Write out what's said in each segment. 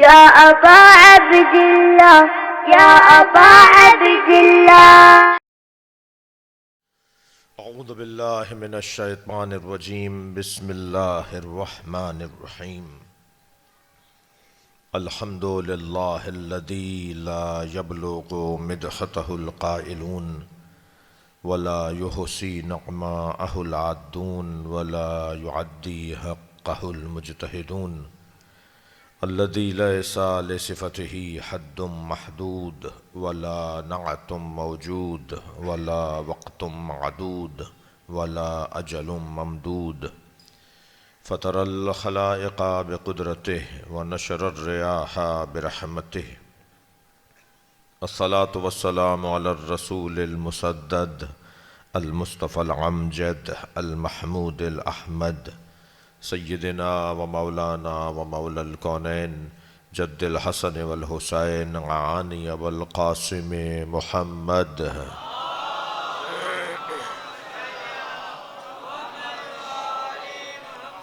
يا أبا عبد الله يا أبا عبد الله. اعوذ باللہ من الشیطان الرجیم بسم اللہ الرحمن الرحیم الحمد للہ الذی لا یبلغ مدحتہ القائلون ولا یحصی نعماءہ العادون ولا یعدی حقہ المجتہدون الذی لیس لصفتہ حد محدود ولا نعت موجود ولا وقت معدود ولا اجل ممدود فطر الخلائق بقدرته ونشر الرياح برحمته الصلاة والسلام على الرسول المسدد المصطفى العمجد المحمود الأحمد سیدنا و مولانا و مولا الکونین جد الحسن والحسین عانی والقاسم محمد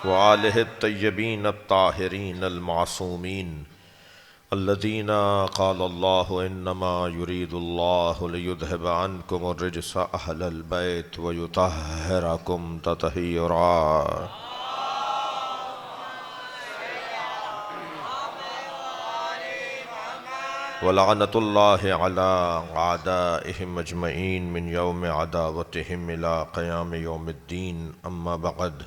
وآلہ الطیبین الطاہرین المعصومین الذین قال اللہ انما یرید اللہ لیذہب عنکم الرجس اہل البیت ویطہرکم تطہیرا. ولعنت اللہ علی اعدائہم اجمعین من یوم عداوتہم الى قیام یوم الدین. اما بعد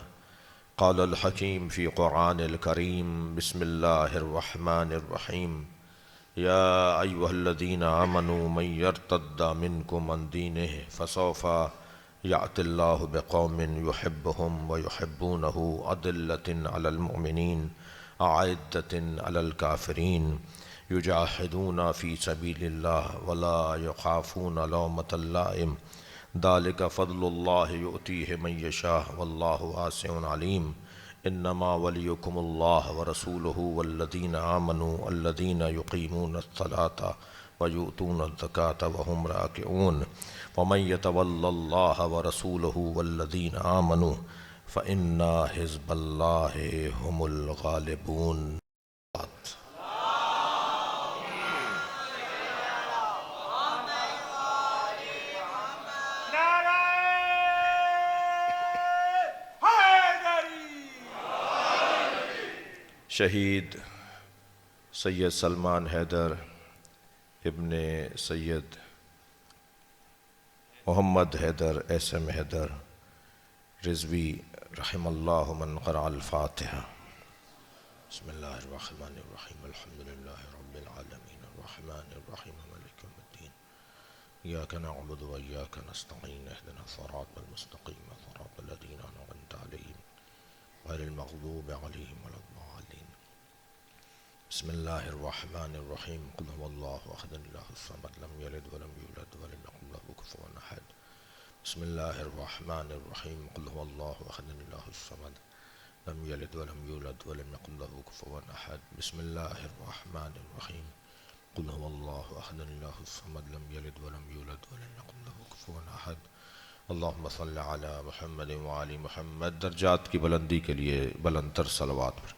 قال الحکیم فی قرآن الکریم بسم اللہ الرحمن الرحیم یا ایہا الذین آمنوا من یرتد منکم عن دینہ فسوف یأتی اللہ بقوم یحبہم ویحبونہ اذلۃ علی المؤمنین اعزۃ علی الکافرین یجاہدون فی سبیل اللہ ولا یخافون لومۃ لائم ذلک فضل اللہ یؤتیہ من یشاء واللہ واسع علیم. انما ولیکم اللہ ورسولہ والذین آمنوا الذین یقیمون الصلاۃ ویؤتون الزکاۃ وہم راکعون ومن یتول اللہ ورسولہ والذین آمنوا فإن حزب اللہ هم الغالبون. شہید سید سلمان حیدر ابن سید محمد حیدر ایسم حیدر رضوی رحم اللہ من قرأ الفاتحہ. بسم اللہ الرحمن الرحیم الحمد للہ رب العالمین الرحمن الرحیم مالک یوم الدین ایاک نعبد و ایاک نستعین اہدنا الصراط المستقیم صراط الذین انعمت علیہم غیر المغضوب علیہم ولا الضالین. بسم اللہ الرحمن الرحیم قل هو اللہ احد اللہ الصمد لم یلد ولم یولد ولم یکن له کفوا احد. بسم اللہ الرحمن الرحیم قل هو اللہ احد اللہ الصمد لم یلد ولم یولد ولم یکن له کفوا احد. بسم اللہ الرحمن الرحیم قل هو اللہ احد اللہ الصمد لم یلد ولم یولد ولم یکن له کفوا احد. اللہم صل علی محمد وعلی محمد. درجات کی بلندی کے لیے بلند تر صلوات پر.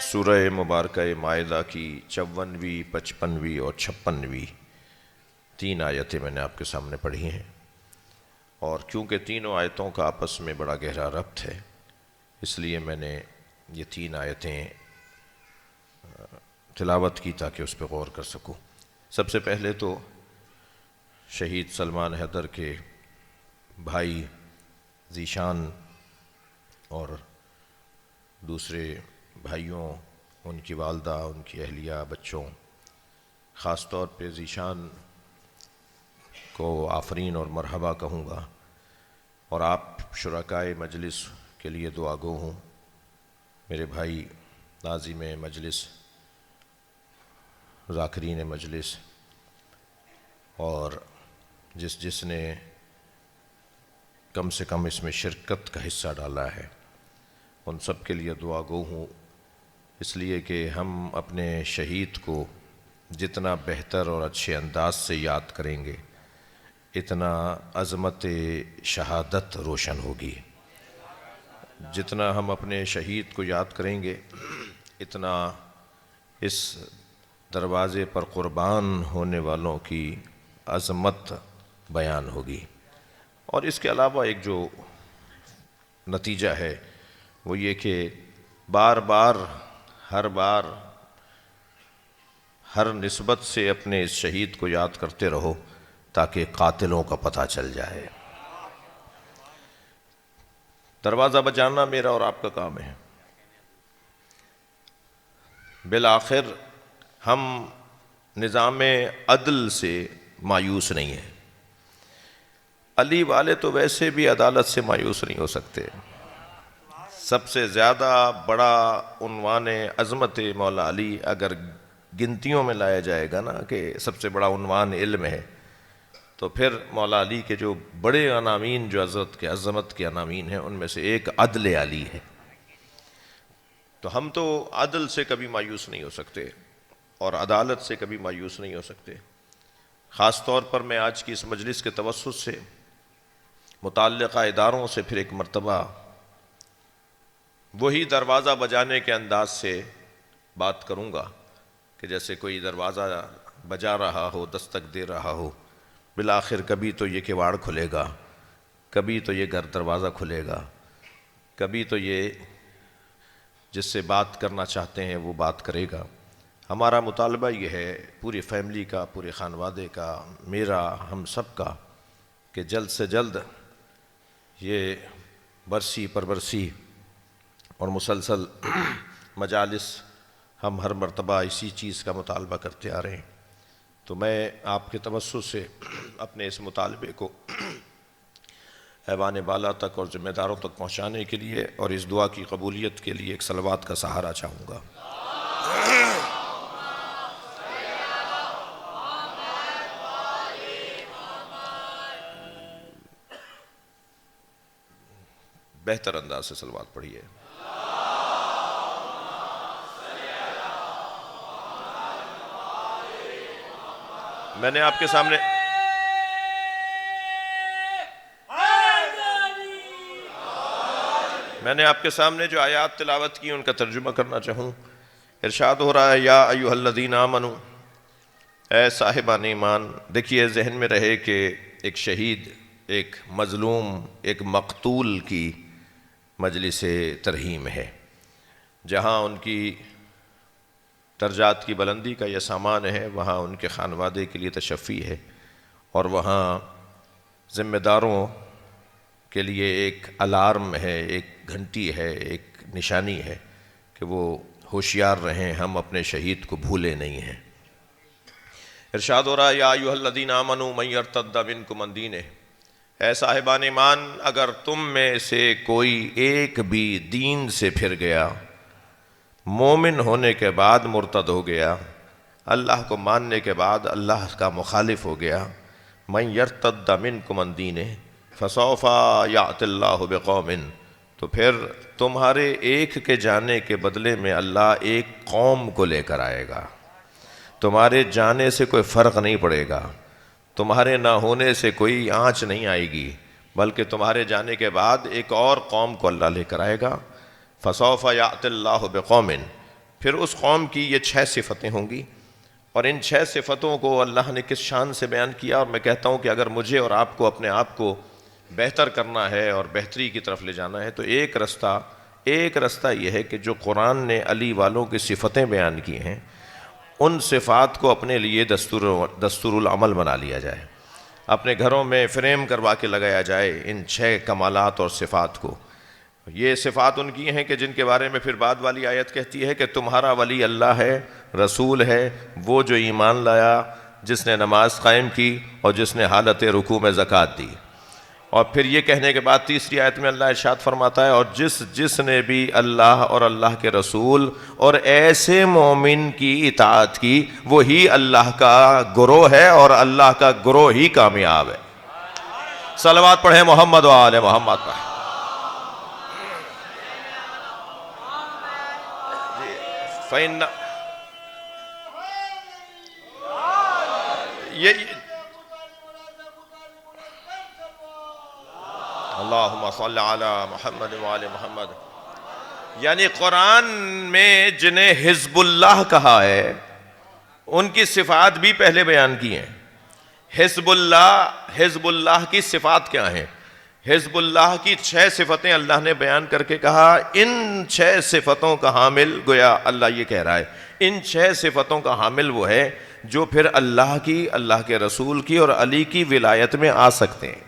سورہ مبارکہ مائدہ کی 54ویں 55ویں اور 56ویں 3 آیتیں میں نے آپ کے سامنے پڑھی ہیں، اور کیونکہ تینوں آیتوں کا آپس میں بڑا گہرا ربط ہے اس لیے میں نے یہ 3 آیتیں تلاوت کی تاکہ اس پہ غور کر سکوں. سب سے پہلے تو شہید سلمان حیدر کے بھائی ذیشان اور دوسرے بھائیوں، ان کی والدہ، ان کی اہلیہ، بچوں، خاص طور پہ ذیشان کو آفرین اور مرحبا کہوں گا، اور آپ شرکائے مجلس کے لیے دعا گو ہوں. میرے بھائی ناظم مجلس، ذاکرین مجلس، اور جس نے کم سے کم اس میں شرکت کا حصہ ڈالا ہے، ان سب کے لیے دعا گو ہوں، اس لیے کہ ہم اپنے شہید کو جتنا بہتر اور اچھے انداز سے یاد کریں گے اتنا عظمت شہادت روشن ہوگی. جتنا ہم اپنے شہید کو یاد کریں گے اتنا اس دروازے پر قربان ہونے والوں کی عظمت بیان ہوگی۔ اور اس کے علاوہ ایک جو نتیجہ ہے وہ یہ کہ بار بار ہر نسبت سے اپنے اس شہید کو یاد کرتے رہو تاکہ قاتلوں کا پتہ چل جائے۔ دروازہ بجانا میرا اور آپ کا کام ہے۔ بالآخر ہم نظام عدل سے مایوس نہیں ہیں۔ علی والے تو ویسے بھی عدالت سے مایوس نہیں ہو سکتے۔ سب سے زیادہ بڑا عنوان عظمت مولا علی اگر گنتیوں میں لایا جائے گا نا کہ سب سے بڑا عنوان علم ہے، تو پھر مولا علی کے جو بڑے عناوین جو عظمت کے عناوین ہیں ان میں سے ایک عدل علی ہے۔ تو ہم تو عدل سے کبھی مایوس نہیں ہو سکتے اور عدالت سے کبھی مایوس نہیں ہو سکتے۔ خاص طور پر میں آج کی اس مجلس کے توسط سے متعلقہ اداروں سے پھر ایک مرتبہ وہی دروازہ بجانے کے انداز سے بات کروں گا کہ جیسے کوئی دروازہ بجا رہا ہو، دستک دے رہا ہو، بالآخر کبھی تو یہ کواڑ کھلے گا، کبھی تو یہ گھر دروازہ کھلے گا، کبھی تو یہ جس سے بات کرنا چاہتے ہیں وہ بات کرے گا۔ ہمارا مطالبہ یہ ہے پوری فیملی کا، پورے خانوادے کا، میرا، ہم سب کا، کہ جلد سے جلد یہ برسی پر برسی اور مسلسل مجالس ہم ہر مرتبہ اسی چیز کا مطالبہ کرتے آ رہے ہیں۔ تو میں آپ کے توسط سے اپنے اس مطالبے کو ایوان بالا تک اور ذمہ داروں تک پہنچانے کے لیے اور اس دعا کی قبولیت کے لیے ایک صلوات کا سہارا چاہوں گا۔ بہتر انداز سے صلوات پڑھیے۔ میں نے آپ کے سامنے جو آیات تلاوت کی ان کا ترجمہ کرنا چاہوں۔ ارشاد ہو رہا ہے یا ایھا الذین آمنو، اے صاحبان ایمان۔ دیکھیے ذہن میں رہے کہ ایک شہید، ایک مظلوم، ایک مقتول کی مجلس ترحیم ہے، جہاں ان کی درجات کی بلندی کا یہ سامان ہے، وہاں ان کے خانوادے کے لیے تشفی ہے، اور وہاں ذمہ داروں کے لیے ایک الارم ہے، ایک گھنٹی ہے، ایک نشانی ہے کہ وہ ہوشیار رہیں، ہم اپنے شہید کو بھولے نہیں ہیں۔ ارشاد ہو رہا ہے یا ایھا الذین آمنوا من یرتد منکم عن دینہ، اے صاحبان ایمان اگر تم میں سے کوئی ایک بھی دین سے پھر گیا، مومن ہونے کے بعد مرتد ہو گیا، اللہ کو ماننے کے بعد اللہ کا مخالف ہو گیا، من یرتد منکم عن دینہ فسوف یأتی اللہ بقوم، تو پھر تمہارے ایک کے جانے کے بدلے میں اللہ ایک قوم کو لے کر آئے گا۔ تمہارے جانے سے کوئی فرق نہیں پڑے گا، تمہارے نہ ہونے سے کوئی آنچ نہیں آئے گی، بلکہ تمہارے جانے کے بعد ایک اور قوم کو اللہ لے کر آئے گا۔ فسوف یأتی اللہ بقوم، پھر اس قوم کی یہ 6 صفتیں ہوں گی، اور ان 6 صفتوں کو اللہ نے کس شان سے بیان کیا، اور میں کہتا ہوں کہ اگر مجھے اور آپ کو اپنے آپ کو بہتر کرنا ہے اور بہتری کی طرف لے جانا ہے تو ایک رستہ یہ ہے کہ جو قرآن نے علی والوں کی صفتیں بیان کی ہیں ان صفات کو اپنے لیے دستور العمل بنا لیا جائے، اپنے گھروں میں فریم کروا کے لگایا جائے ان 6 کمالات اور صفات کو۔ یہ صفات ان کی ہیں کہ جن کے بارے میں پھر بعد والی آیت کہتی ہے کہ تمہارا ولی اللہ ہے، رسول ہے، وہ جو ایمان لایا، جس نے نماز قائم کی اور جس نے حالت رکوع میں زکوٰۃ دی۔ اور پھر یہ کہنے کے بعد تیسری آیت میں اللہ ارشاد فرماتا ہے اور جس نے بھی اللہ اور اللہ کے رسول اور ایسے مومن کی اطاعت کی وہی اللہ کا گروہ ہے اور اللہ کا گروہ ہی کامیاب ہے۔ صلوات پڑھیں محمد و آل محمد پر۔ اللہم صلی علی محمد وآل محمد. یعنی قرآن میں جنہیں حزب اللہ کہا ہے ان کی صفات بھی پہلے بیان کی ہیں. حزب اللہ کی صفات کیا ہیں؟ حزب اللہ کی 6 صفتیں اللہ نے بیان کر کے کہا ان 6 صفتوں کا حامل، گویا اللہ یہ کہہ رہا ہے ان 6 صفتوں کا حامل وہ ہے جو پھر اللہ کی، اللہ کے رسول کی اور علی کی ولایت میں آ سکتے ہیں.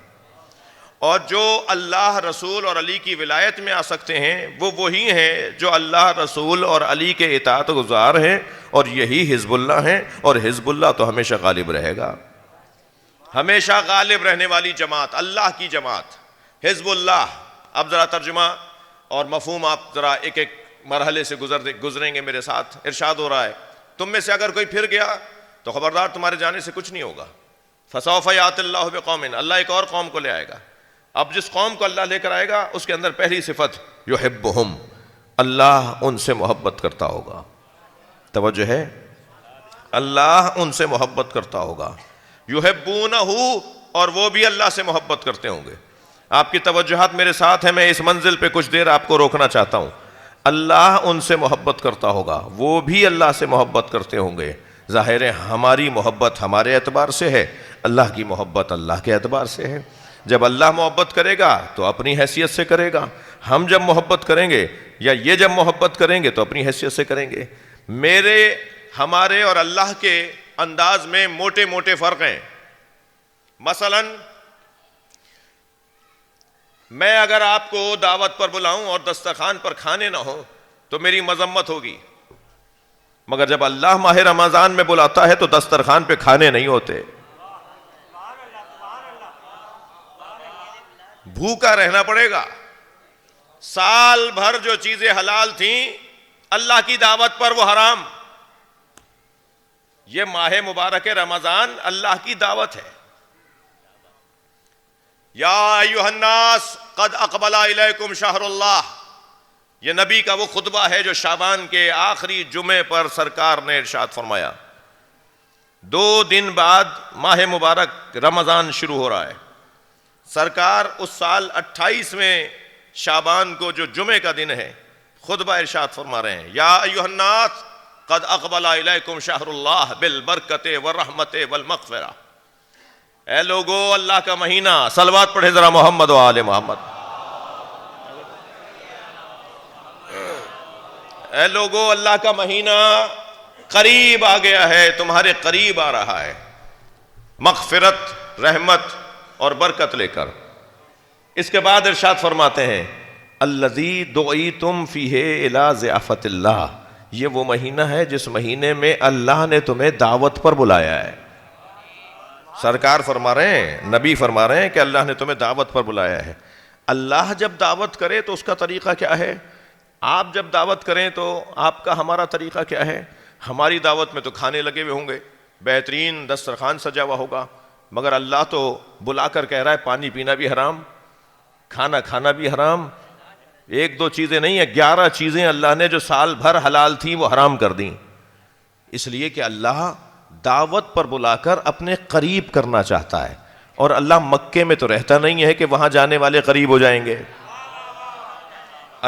اور جو اللہ، رسول اور علی کی ولایت میں آ سکتے ہیں وہ وہی ہیں جو اللہ، رسول اور علی کے اطاعت گزار ہیں، اور یہی حزب اللہ ہیں. اور حزب اللہ تو ہمیشہ غالب رہے گا، ہمیشہ غالب رہنے والی جماعت، اللہ کی جماعت حزب اللہ. اب ذرا ترجمہ اور مفہوم آپ ذرا ایک ایک مرحلے سے گزریں گے میرے ساتھ. ارشاد ہو رہا ہے تم میں سے اگر کوئی پھر گیا تو خبردار تمہارے جانے سے کچھ نہیں ہوگا. فَسَوْفَ يَأْتِ اللَّهُ بِقَوْمٍ، اللہ ایک اور قوم کو لے آئے گا. اب جس قوم کو اللہ لے کر آئے گا اس کے اندر پہلی صفت یحبہم، اللہ ان سے محبت کرتا ہوگا. توجہ ہے، اللہ ان سے محبت کرتا ہوگا. یحبونہ، اور وہ بھی اللہ سے محبت کرتے ہوں گے. آپ کی توجہات میرے ساتھ ہیں، میں اس منزل پہ کچھ دیر آپ کو روکنا چاہتا ہوں. اللہ ان سے محبت کرتا ہوگا، وہ بھی اللہ سے محبت کرتے ہوں گے. ظاہر ہے ہماری محبت ہمارے اعتبار سے ہے، اللہ کی محبت اللہ کے اعتبار سے ہے. جب اللہ محبت کرے گا تو اپنی حیثیت سے کرے گا، ہم جب محبت کریں گے یا یہ جب محبت کریں گے تو اپنی حیثیت سے کریں گے. میرے، ہمارے اور اللہ کے انداز میں موٹے موٹے فرق ہیں. مثلا میں اگر آپ کو دعوت پر بلاؤں اور دسترخوان پر کھانے نہ ہو تو میری مذمت ہوگی، مگر جب اللہ ماہ رمضان میں بلاتا ہے تو دسترخوان پہ کھانے نہیں ہوتے، بھوکا رہنا پڑے گا. سال بھر جو چیزیں حلال تھیں اللہ کی دعوت پر وہ حرام. یہ ماہ مبارک رمضان اللہ کی دعوت ہے. یا ایھا الناس قد اقبل الیکم شہر اللہ، یہ نبی کا وہ خطبہ ہے جو شعبان کے آخری جمعے پر سرکار نے ارشاد فرمایا. 2 دن بعد ماہ مبارک رمضان شروع ہو رہا ہے. سرکار اس سال 28ویں شعبان کو جو جمعے کا دن ہے خطبہ ارشاد فرما رہے ہیں، یا ایھا الناس قد اقبل الیکم شہر اللہ بالبرکۃ والرحمۃ والمغفرہ. اے لوگو اللہ کا مہینہ، صلوات پڑھے ذرا محمد و آل محمد. اے لوگو اللہ کا مہینہ قریب آ گیا ہے، تمہارے قریب آ رہا ہے، مغفرت، رحمت اور برکت لے کر. اس کے بعد ارشاد فرماتے ہیں الذی دعیتم فیہ الی ضیافت اللہ، یہ وہ مہینہ ہے جس مہینے میں اللہ نے تمہیں دعوت پر بلایا ہے. سرکار فرما رہے ہیں، نبی فرما رہے ہیں کہ اللہ نے تمہیں دعوت پر بلایا ہے. اللہ جب دعوت کرے تو اس کا طریقہ کیا ہے؟ آپ جب دعوت کریں تو آپ کا، ہمارا طریقہ کیا ہے؟ ہماری دعوت میں تو کھانے لگے ہوئے ہوں گے، بہترین دسترخوان سجا ہوا ہوگا، مگر اللہ تو بلا کر کہہ رہا ہے پانی پینا بھی حرام، کھانا کھانا بھی حرام. 1-2 چیزیں نہیں ہیں، 11 چیزیں اللہ نے جو سال بھر حلال تھیں وہ حرام کر دیں. اس لیے کہ اللہ دعوت پر بلا کر اپنے قریب کرنا چاہتا ہے. اور اللہ مکے میں تو رہتا نہیں ہے کہ وہاں جانے والے قریب ہو جائیں گے.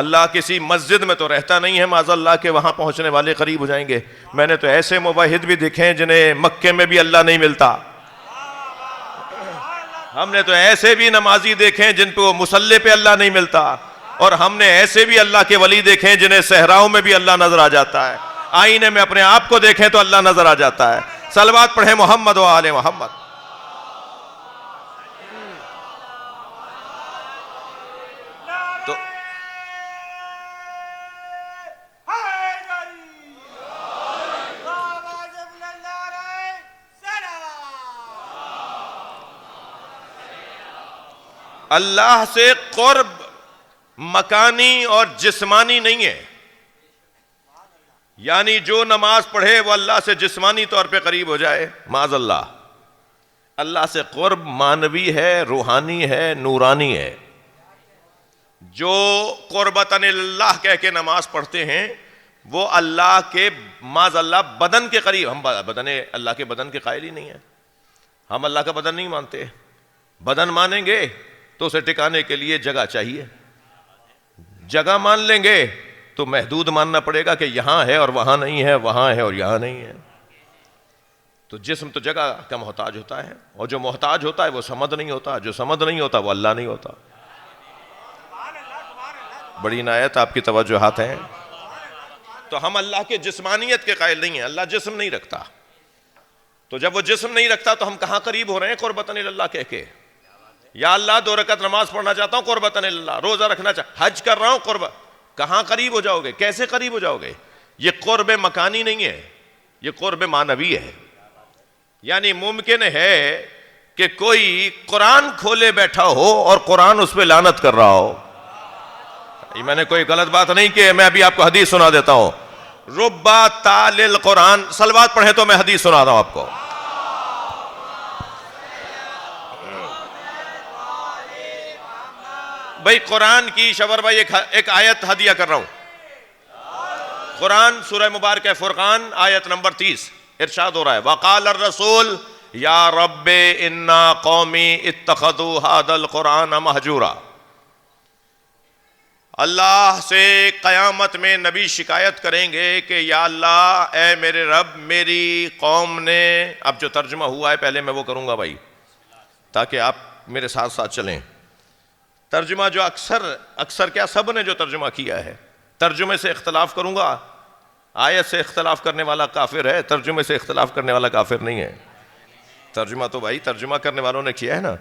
اللہ کسی مسجد میں تو رہتا نہیں ہے معاذ اللہ کہ وہاں پہنچنے والے قریب ہو جائیں گے. میں نے تو ایسے موحد بھی دیکھے ہیں جنہیں مکے میں بھی اللہ نہیں ملتا. ہم نے تو ایسے بھی نمازی دیکھے ہیں جن پہ وہ مصلی پہ اللہ نہیں ملتا، اور ہم نے ایسے بھی اللہ کے ولی دیکھے ہیں جنہیں صحراؤں میں بھی اللہ نظر آ جاتا ہے. آئینے میں اپنے آپ کو دیکھیں تو اللہ نظر آ جاتا ہے. صلوات پڑھیں محمد و آل محمد. تو اللہ سے قرب مکانی اور جسمانی نہیں ہے، یعنی جو نماز پڑھے وہ اللہ سے جسمانی طور پہ قریب ہو جائے، معاذ اللہ. اللہ سے قرب معنوی ہے، روحانی ہے، نورانی ہے. جو قربتاً اللہ کہہ کے نماز پڑھتے ہیں وہ اللہ کے معاذ اللہ بدن کے قریب. ہم بدن اللہ کے بدن کے قائل ہی نہیں ہیں، ہم اللہ کا بدن نہیں مانتے. بدن مانیں گے تو اسے ٹکانے کے لیے جگہ چاہیے. جگہ مان لیں گے تو محدود ماننا پڑے گا کہ یہاں ہے اور وہاں نہیں ہے، وہاں ہے اور یہاں نہیں ہے. تو جسم تو جگہ کا محتاج ہوتا ہے، اور جو محتاج ہوتا ہے وہ صمد نہیں ہوتا، جو صمد نہیں ہوتا وہ اللہ نہیں ہوتا. بڑی عنایت آپ کی توجہات ہیں. تو ہم اللہ کے جسمانیت کے قائل نہیں ہیں، اللہ جسم نہیں رکھتا. تو جب وہ جسم نہیں رکھتا تو ہم کہاں قریب ہو رہے ہیں قربتاً اللہ کہہ کے؟ یا اللہ 2 رکعت نماز پڑھنا چاہتا ہوں قربتاً اللہ، روزہ رکھنا حج کر رہا ہوں قربت. کہاں قریب ہو جاؤ گے؟ کیسے قریب ہو جاؤ گے؟ یہ قرب مکانی نہیں ہے، یہ قرب معنوی ہے. یعنی ممکن ہے کہ کوئی قرآن کھولے بیٹھا ہو اور قرآن اس پہ لعنت کر رہا ہو. میں نے کوئی غلط بات نہیں کی، میں ابھی آپ کو حدیث سنا دیتا ہوں. ربا تال القرآن، صلوات پڑھیں تو میں حدیث سنا رہا ہوں آپ کو. بھائی قرآن کی شبر بھائی ایک آیت ہدیہ کر رہا ہوں. قرآن سورہ مبارکہ فرقان آیت نمبر 30 ارشاد ہو رہا ہے وقال الرسول یا رب انا قومی اتخذوا هذا القرآن مہجورا. اللہ سے قیامت میں نبی شکایت کریں گے کہ یا اللہ اے میرے رب میری قوم نے، اب جو ترجمہ ہوا ہے پہلے میں وہ کروں گا بھائی تاکہ آپ میرے ساتھ ساتھ چلیں. ترجمہ جو اکثر کیا سب نے جو ترجمہ کیا ہے، ترجمے سے اختلاف کروں گا. آیت سے اختلاف کرنے والا کافر ہے، ترجمے سے اختلاف کرنے والا کافر نہیں ہے. ترجمہ تو بھائی ترجمہ کرنے والوں نے کیا ہے نا.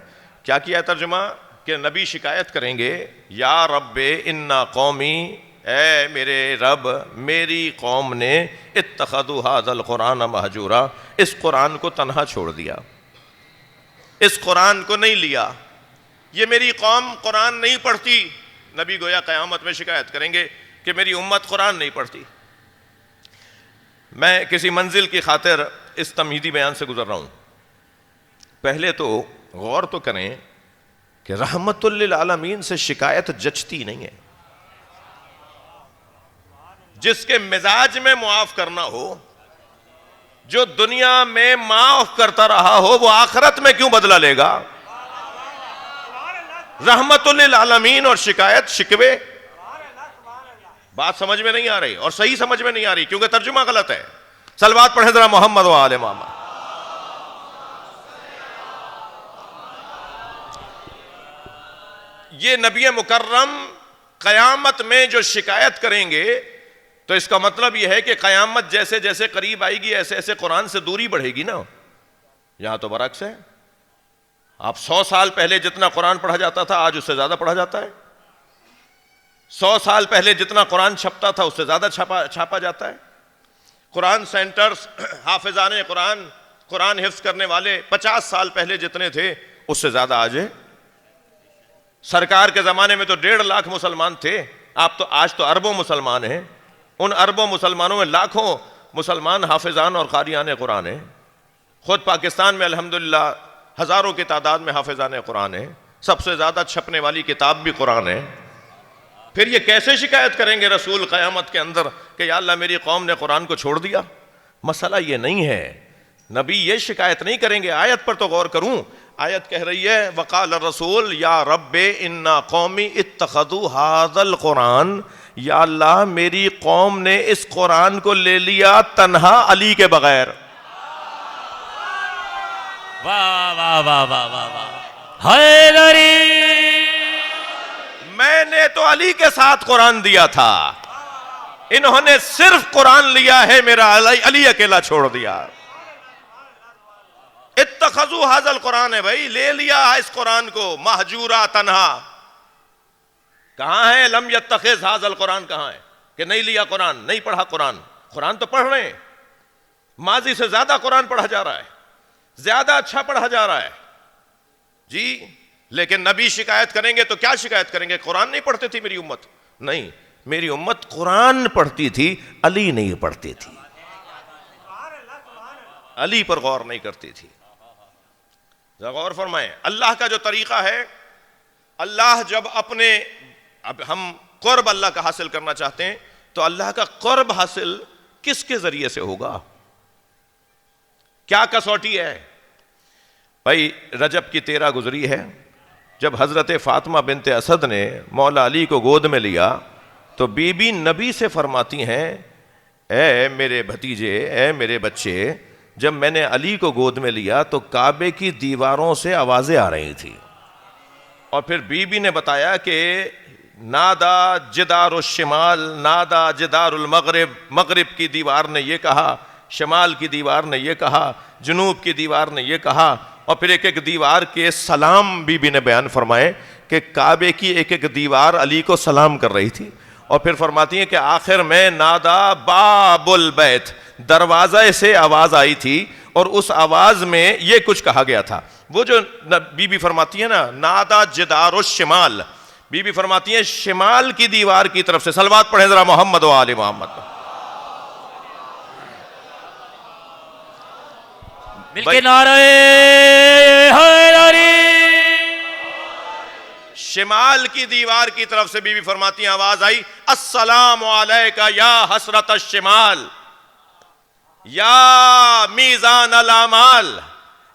کیا کیا ہے ترجمہ؟ کہ نبی شکایت کریں گے یا رب انا قومی، اے میرے رب میری قوم نے اتخذوا هذا القرآن مہجورا، اس قرآن کو تنہا چھوڑ دیا، اس قرآن کو نہیں لیا. یہ میری قوم قرآن نہیں پڑھتی. نبی گویا قیامت میں شکایت کریں گے کہ میری امت قرآن نہیں پڑھتی. میں کسی منزل کی خاطر اس تمہیدی بیان سے گزر رہا ہوں. پہلے تو غور تو کریں کہ رحمت للعالمین سے شکایت جچتی نہیں ہے. جس کے مزاج میں معاف کرنا ہو، جو دنیا میں معاف کرتا رہا ہو، وہ آخرت میں کیوں بدلہ لے گا؟ رحمت للعالمین اور شکایت شکوے، بات سمجھ میں نہیں آ رہی اور صحیح سمجھ میں نہیں آ رہی کیونکہ ترجمہ غلط ہے. صلوات پڑھیں ذرا محمد و آل محمد. یہ نبی مکرم قیامت میں جو شکایت کریں گے تو اس کا مطلب یہ ہے کہ قیامت جیسے جیسے قریب آئے گی ایسے ایسے قرآن سے دوری بڑھے گی نا. یہاں تو برعکس ہے. آپ 100 سال پہلے جتنا قرآن پڑھا جاتا تھا آج اس سے زیادہ پڑھا جاتا ہے. 100 سال پہلے جتنا قرآن چھپتا تھا اس سے زیادہ چھاپا جاتا ہے. قرآن سینٹرز، حافظان قرآن حفظ کرنے والے 50 سال پہلے جتنے تھے اس سے زیادہ آج ہے. سرکار کے زمانے میں تو 1.5 لاکھ مسلمان تھے، آج تو اربوں مسلمان ہیں. ان اربوں مسلمانوں میں لاکھوں مسلمان حافظان اور قاریان قرآن ہیں. خود پاکستان میں الحمدللہ ہزاروں کی تعداد میں حافظان قرآن ہیں. سب سے زیادہ چھپنے والی کتاب بھی قرآن ہے. پھر یہ کیسے شکایت کریں گے رسول قیامت کے اندر کہ یا اللہ میری قوم نے قرآن کو چھوڑ دیا؟ مسئلہ یہ نہیں ہے. نبی یہ شکایت نہیں کریں گے. آیت پر تو غور کروں. آیت کہہ رہی ہے وقال الرسول یا رب انا قومی اتخذوا هذا القرآن، یا اللہ میری قوم نے اس قرآن کو لے لیا تنہا علی کے بغیر. واہ واہ واہ واہ واہ واہ حیدری. میں نے تو علی کے ساتھ قرآن دیا تھا، انہوں نے صرف قرآن لیا ہے، میرا علی اکیلا چھوڑ دیا. اتخذوا هذا القرآن ہے بھائی، لے لیا اس قرآن کو مہجورا تنہا. کہاں ہے لم یتخذ هذا القرآن؟ کہاں ہے کہ نہیں لیا قرآن، نہیں پڑھا قرآن؟ قرآن تو پڑھ رہے ہیں، ماضی سے زیادہ قرآن پڑھا جا رہا ہے، زیادہ اچھا پڑھا جا رہا ہے جی. لیکن نبی شکایت کریں گے تو کیا شکایت کریں گے؟ قرآن نہیں پڑھتے تھی میری امت؟ نہیں، میری امت قرآن پڑھتی تھی، علی نہیں پڑھتی تھی، علی پر غور نہیں کرتی تھی. غور فرمائیں. اللہ کا جو طریقہ ہے، اللہ جب اب ہم قرب اللہ کا حاصل کرنا چاہتے ہیں تو اللہ کا قرب حاصل کس کے ذریعے سے ہوگا؟ کیا کسوٹی ہے؟ بھائی رجب کی 13 گزری ہے، جب حضرت فاطمہ بنت اسد نے مولا علی کو گود میں لیا تو بی بی نبی سے فرماتی ہیں اے میرے بھتیجے، اے میرے بچے، جب میں نے علی کو گود میں لیا تو کعبے کی دیواروں سے آوازیں آ رہی تھی. اور پھر بی بی نے بتایا کہ نادا جدار الشمال، نادا جدار المغرب، مغرب کی دیوار نے یہ کہا، شمال کی دیوار نے یہ کہا، جنوب کی دیوار نے یہ کہا. اور پھر ایک ایک دیوار کے سلام بی بی نے بیان فرمائے کہ کعبے کی ایک ایک دیوار علی کو سلام کر رہی تھی. اور پھر فرماتی ہیں کہ آخر میں نادا باب البیت، دروازے سے آواز آئی تھی اور اس آواز میں یہ کچھ کہا گیا تھا. وہ جو بی بی فرماتی ہے نا نادا جدار الشمال، بی بی فرماتی ہیں شمال کی دیوار کی طرف سے، صلوات پڑھیں ذرا محمد و آل محمد. مل کے نعرہ حیدری. شمال کی دیوار کی طرف سے بی بی فرماتی ہیں آواز آئی، السلام علیکہ یا حسرت الشمال، یا میزان الاعمال،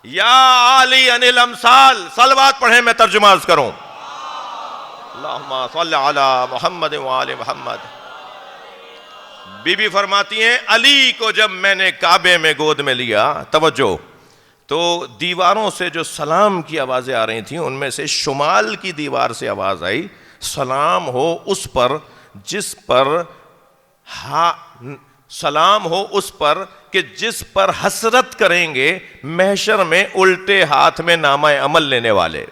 یا عالی عن الامثال. صلوات پڑھیں، میں ترجمہ عرض کروں. اللہم صل علی محمد و آل محمد. بی بی فرماتی ہیں علی کو جب میں نے کعبے میں گود میں لیا، توجہ، تو دیواروں سے جو سلام کی آوازیں آ رہی تھیں ان میں سے شمال کی دیوار سے آواز آئی، سلام ہو اس پر جس پر سلام ہو اس پر کہ جس پر حسرت کریں گے محشر میں الٹے ہاتھ میں نامہ عمل لینے والے.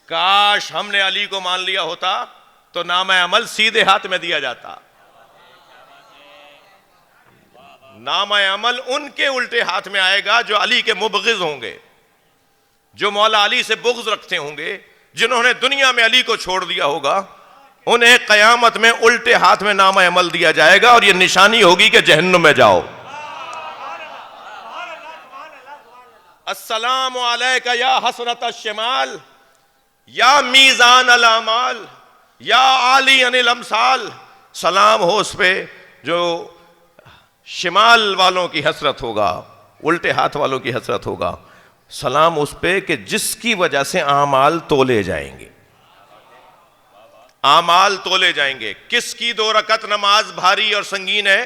کاش ہم نے علی کو مان لیا ہوتا تو نامہ عمل سیدھے ہاتھ میں دیا جاتا. نامہ عمل ان کے الٹے ہاتھ میں آئے گا جو علی کے مبغض ہوں گے، جو مولا علی سے بغض رکھتے ہوں گے، جنہوں نے دنیا میں علی کو چھوڑ دیا ہوگا. انہیں قیامت میں الٹے ہاتھ میں نامہ عمل دیا جائے گا اور یہ نشانی ہوگی کہ جہنم میں جاؤ. السلام علیکہ یا حسرت الشمال، یا میزان الاعمال، یا عالی عن الامثال. سلام ہو اس پہ جو شمال والوں کی حسرت ہوگا، الٹے ہاتھ والوں کی حسرت ہوگا. سلام اس پہ کہ جس کی وجہ سے اعمال تولے جائیں گے، اعمال تولے جائیں گے. کس کی 2 رکعت نماز بھاری اور سنگین ہے،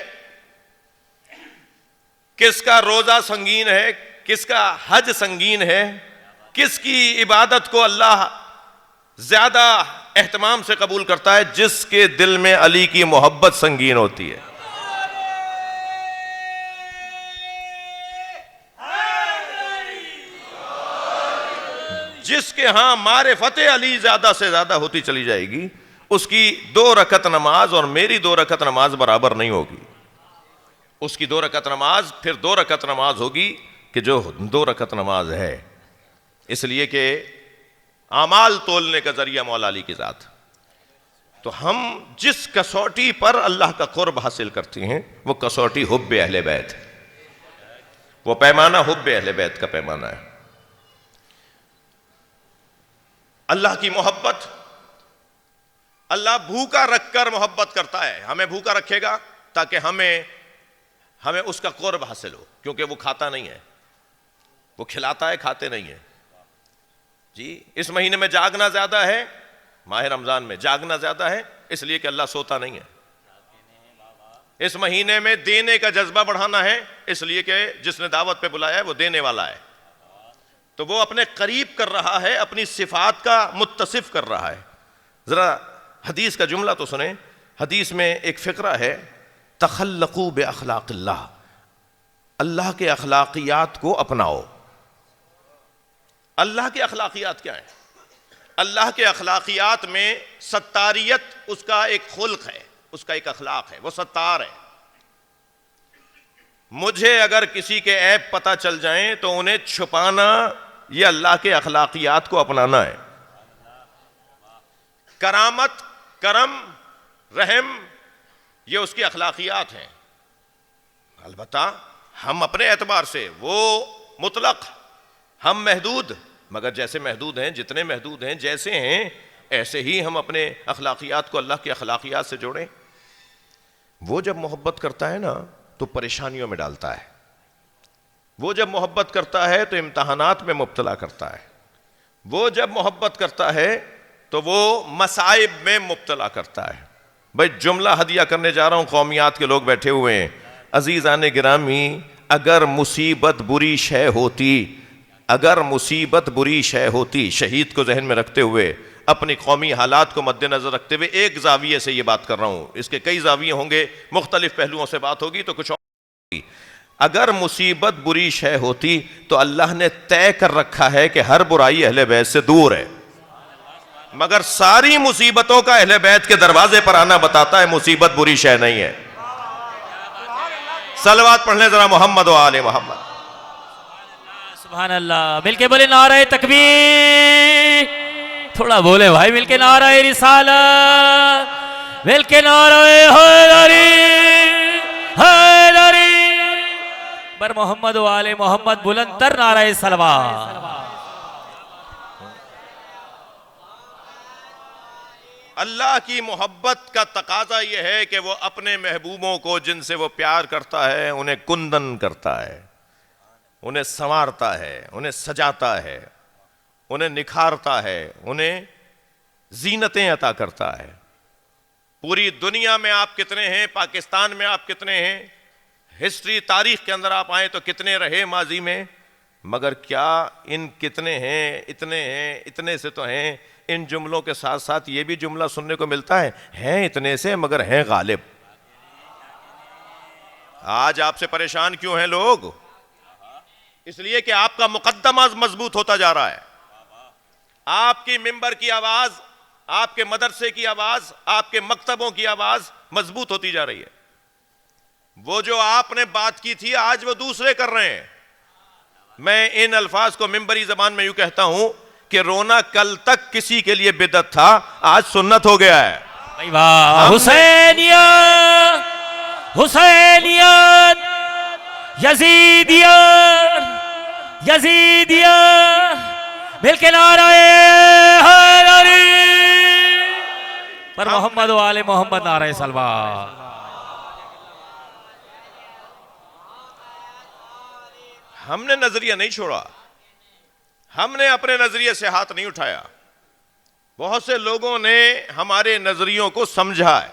کس کا روزہ سنگین ہے، کس کا حج سنگین ہے، کس کی عبادت کو اللہ زیادہ اہتمام سے قبول کرتا ہے؟ جس کے دل میں علی کی محبت سنگین ہوتی ہے. جس کے ہاں معرفت علی زیادہ سے زیادہ ہوتی چلی جائے گی، اس کی 2 رکعت نماز اور میری 2 رکعت نماز برابر نہیں ہوگی. اس کی 2 رکعت نماز پھر 2 رکعت نماز ہوگی کہ جو 2 رکعت نماز ہے. اس لیے کہ اعمال تولنے کا ذریعہ مولا علی کی ذات. تو ہم جس کسوٹی پر اللہ کا قرب حاصل کرتے ہیں وہ کسوٹی حب اہل بیت، وہ پیمانہ حب اہل بیت کا پیمانہ ہے. اللہ کی محبت، اللہ بھوکا رکھ کر محبت کرتا ہے. ہمیں بھوکا رکھے گا تاکہ ہمیں اس کا قرب حاصل ہو، کیونکہ وہ کھاتا نہیں ہے، وہ کھلاتا ہے، کھاتے نہیں ہے. جی اس مہینے میں جاگنا زیادہ ہے، ماہ رمضان میں جاگنا زیادہ ہے اس لیے کہ اللہ سوتا نہیں ہے. اس مہینے میں دینے کا جذبہ بڑھانا ہے اس لیے کہ جس نے دعوت پہ بلایا ہے وہ دینے والا ہے. تو وہ اپنے قریب کر رہا ہے، اپنی صفات کا متصف کر رہا ہے. ذرا حدیث کا جملہ تو سنیں. حدیث میں ایک فقرہ ہے، تخلقوا باخلاق اللہ، اللہ کے اخلاقیات کو اپناؤ. اللہ کے اخلاقیات کیا ہیں؟ اللہ کے اخلاقیات میں ستاریت اس کا ایک خلق ہے، اس کا ایک اخلاق ہے، وہ ستار ہے. مجھے اگر کسی کے عیب پتہ چل جائیں تو انہیں چھپانا یہ اللہ کے اخلاقیات کو اپنانا ہے. کرامت، کرم، رحم یہ اس کی اخلاقیات ہیں. البتہ ہم اپنے اعتبار سے وہ مطلق، ہم محدود، مگر جیسے محدود ہیں، جتنے محدود ہیں، جیسے ہیں ایسے ہی ہم اپنے اخلاقیات کو اللہ کے اخلاقیات سے جوڑیں. وہ جب محبت کرتا ہے نا تو پریشانیوں میں ڈالتا ہے. وہ جب محبت کرتا ہے تو امتحانات میں مبتلا کرتا ہے. وہ جب محبت کرتا ہے تو وہ مصائب میں مبتلا کرتا ہے. بھائی جملہ ہدیہ کرنے جا رہا ہوں, قومیات کے لوگ بیٹھے ہوئے ہیں. عزیزان گرامی, اگر مصیبت بری شے ہوتی, اگر مصیبت بری شے ہوتی, شہید کو ذہن میں رکھتے ہوئے, اپنی قومی حالات کو مد نظر رکھتے ہوئے, ایک زاویے سے یہ بات کر رہا ہوں, اس کے کئی زاویے ہوں گے, مختلف پہلوؤں سے بات ہوگی تو کچھ اور ہوگی. اگر مصیبت بری شے ہوتی تو اللہ نے طے کر رکھا ہے کہ ہر برائی اہل بیت سے دور ہے, مگر ساری مصیبتوں کا اہل بیت کے دروازے پر آنا بتاتا ہے مصیبت بری شے نہیں ہے. صلوات پڑھ لیں ذرا محمد و آل محمد. سبحان اللہ. مل کے بولے نعرہ تکبیر. تھوڑا بولے بھائی مل کے نعرہ رسالت, مل کے نعرہ حیدری حیدری بر محمد و آل محمد. بلند تر نعرہ صلوات. اللہ کی محبت کا تقاضا یہ ہے کہ وہ اپنے محبوبوں کو جن سے وہ پیار کرتا ہے انہیں کندن کرتا ہے, انہیں سنوارتا ہے, انہیں سجاتا ہے, انہیں نکھارتا ہے, انہیں زینتیں عطا کرتا ہے. پوری دنیا میں آپ کتنے ہیں, پاکستان میں آپ کتنے ہیں, ہسٹری تاریخ کے اندر آپ آئیں تو کتنے رہے ماضی میں, مگر کیا ان کتنے ہیں, اتنے سے تو ہیں. ان جملوں کے ساتھ ساتھ یہ بھی جملہ سننے کو ملتا ہے, ہیں اتنے سے مگر ہیں غالب. آج آپ سے پریشان کیوں ہیں لوگ؟ اس لیے کہ آپ کا مقدمہ مضبوط ہوتا جا رہا ہے. آپ کی ممبر کی آواز, آپ کے مدرسے کی آواز, آپ کے مکتبوں کی آواز مضبوط ہوتی جا رہی ہے. وہ جو آپ نے بات کی تھی آج وہ دوسرے کر رہے ہیں. میں ان الفاظ کو ممبری زبان میں یوں کہتا ہوں کہ رونا کل تک کسی کے لیے بدعت تھا, آج سنت ہو گیا ہے. حسینیت حسینیت یزیدیت یزیدیت مل کے نعرہ حیدری پر محمد و آل محمد. نعرہ صلوات. ہم نے نظریہ نہیں چھوڑا, ہم نے اپنے نظریے سے ہاتھ نہیں اٹھایا. بہت سے لوگوں نے ہمارے نظریوں کو سمجھا ہے,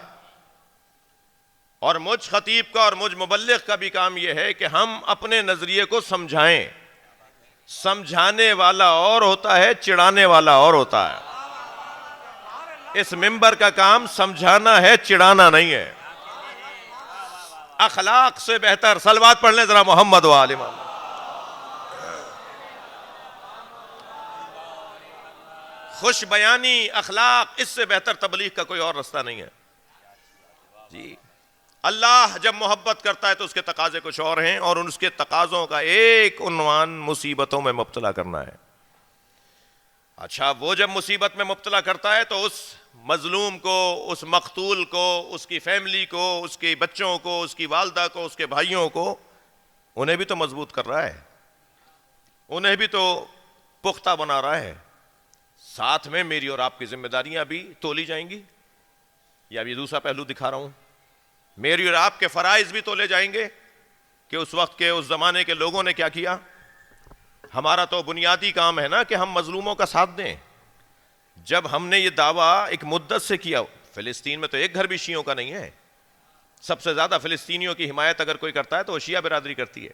اور مجھ خطیب کا اور مجھ مبلغ کا بھی کام یہ ہے کہ ہم اپنے نظریے کو سمجھائیں. سمجھانے والا اور ہوتا ہے, چڑھانے والا اور ہوتا ہے. اس منبر کا کام سمجھانا ہے, چڑھانا نہیں ہے. اخلاق سے بہتر, صلوات پڑھ لیں ذرا محمد و آل محمد. خوش بیانی, اخلاق, اس سے بہتر تبلیغ کا کوئی اور رستہ نہیں ہے. جی, اللہ جب محبت کرتا ہے تو اس کے تقاضے کچھ اور ہیں, اور اس کے تقاضوں کا ایک عنوان مصیبتوں میں مبتلا کرنا ہے. اچھا, وہ جب مصیبت میں مبتلا کرتا ہے تو اس مظلوم کو, اس مقتول کو, اس کی فیملی کو, اس کے بچوں کو, اس کی والدہ کو, اس کے بھائیوں کو, انہیں بھی تو مضبوط کر رہا ہے, انہیں بھی تو پختہ بنا رہا ہے. ساتھ میں میری اور آپ کی ذمہ داریاں بھی تولی جائیں گی. یا ابھی دوسرا پہلو دکھا رہا ہوں, میری اور آپ کے فرائض بھی تولے جائیں گے کہ اس وقت کے, اس زمانے کے لوگوں نے کیا کیا. ہمارا تو بنیادی کام ہے نا کہ ہم مظلوموں کا ساتھ دیں. جب ہم نے یہ دعویٰ ایک مدت سے کیا, فلسطین میں تو ایک گھر بھی شیعوں کا نہیں ہے. سب سے زیادہ فلسطینیوں کی حمایت اگر کوئی کرتا ہے تو وہ شیعہ برادری کرتی ہے.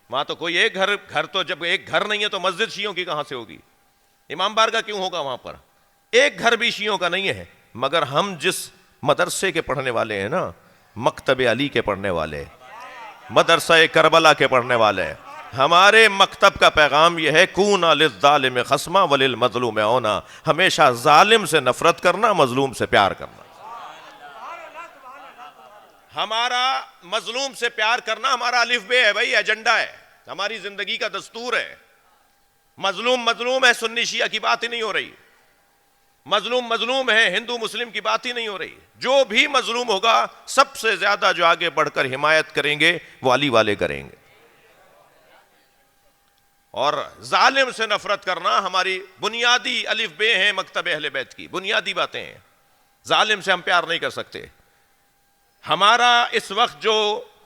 وہاں تو کوئی ایک گھر تو جب ایک گھر نہیں ہے تو مسجد شیعوں کی کہاں سے ہوگی, امام بارگاہ کیوں ہوگا وہاں پر. ایک گھر بھی شیعوں کا نہیں ہے. مگر ہم جس مدرسے کے پڑھنے والے ہیں نا, مکتب علی کے پڑھنے والے, مدرسہ کربلا کے پڑھنے والے, ہمارے مکتب کا پیغام یہ ہے, کونا للظالم خصما وللمظلوم اونا. ہمیشہ ظالم سے نفرت کرنا, مظلوم سے پیار کرنا. ہمارا مظلوم سے پیار کرنا ہمارا الف بے ہے بھائی, ایجنڈا ہے, ہماری زندگی کا دستور ہے. مظلوم ہے, سنی شیعہ کی بات ہی نہیں ہو رہی. مظلوم ہے, ہندو مسلم کی بات ہی نہیں ہو رہی. جو بھی مظلوم ہوگا, سب سے زیادہ جو آگے بڑھ کر حمایت کریں گے وہ علی والے کریں گے. اور ظالم سے نفرت کرنا ہماری بنیادی الف بے ہیں مکتب اہل بیت کی, بنیادی باتیں ہیں. ظالم سے ہم پیار نہیں کر سکتے. ہمارا اس وقت جو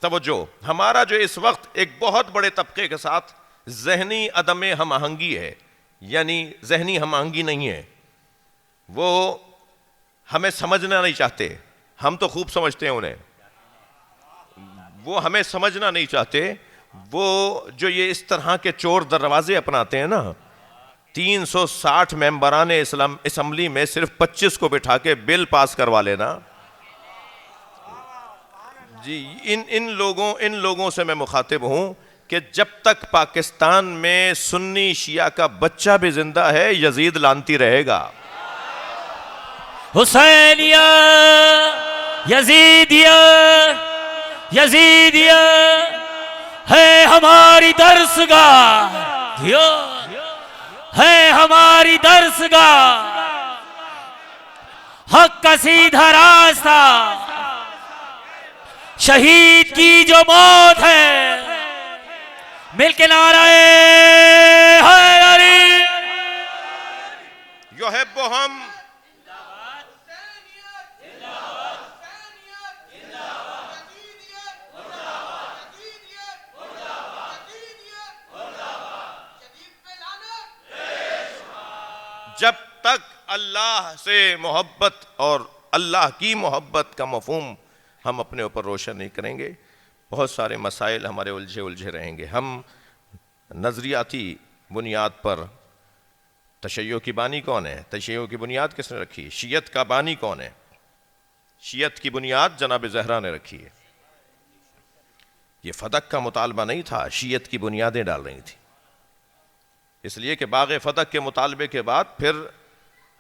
توجہ, ہمارا جو اس وقت ایک بہت بڑے طبقے کے ساتھ ذہنی عدم ہم آہنگی ہے, یعنی ذہنی ہم آہنگی نہیں ہے، وہ ہمیں سمجھنا نہیں چاہتے، ہم تو خوب سمجھتے ہیں انہیں، وہ ہمیں سمجھنا نہیں چاہتے۔ وہ جو یہ اس طرح کے چور دروازے اپناتے ہیں نا، 360 ممبران اسمبلی میں صرف 25 کو بٹھا کے بل پاس کروا لینا، جی ان لوگوں سے میں مخاطب ہوں کہ جب تک پاکستان میں سنی شیعہ کا بچہ بھی زندہ ہے، یزید لانتی رہے گا۔ حسینیہ، یزیدیہ، یزیدیہ ہے ہماری درسگاہ، ہے ہماری درسگاہ، حق کا سیدھا راستہ، شہید کی جو موت ہے، مل کے نعرہ حیدری، یحبہم جب تک اللہ سے محبت اور اللہ کی محبت کا مفہوم ہم اپنے اوپر روشن نہیں کریں گے، بہت سارے مسائل ہمارے الجھے رہیں گے۔ ہم نظریاتی بنیاد پر، تشیع کی بانی کون ہے؟ تشیع کی بنیاد کس نے رکھی؟ شیعت کا بانی کون ہے؟ شیعت کی بنیاد جناب زہرا نے رکھی ہے۔ یہ فتح کا مطالبہ نہیں تھا، شیعت کی بنیادیں ڈال رہی تھیں، اس لیے کہ باغ فتح کے مطالبے کے بعد پھر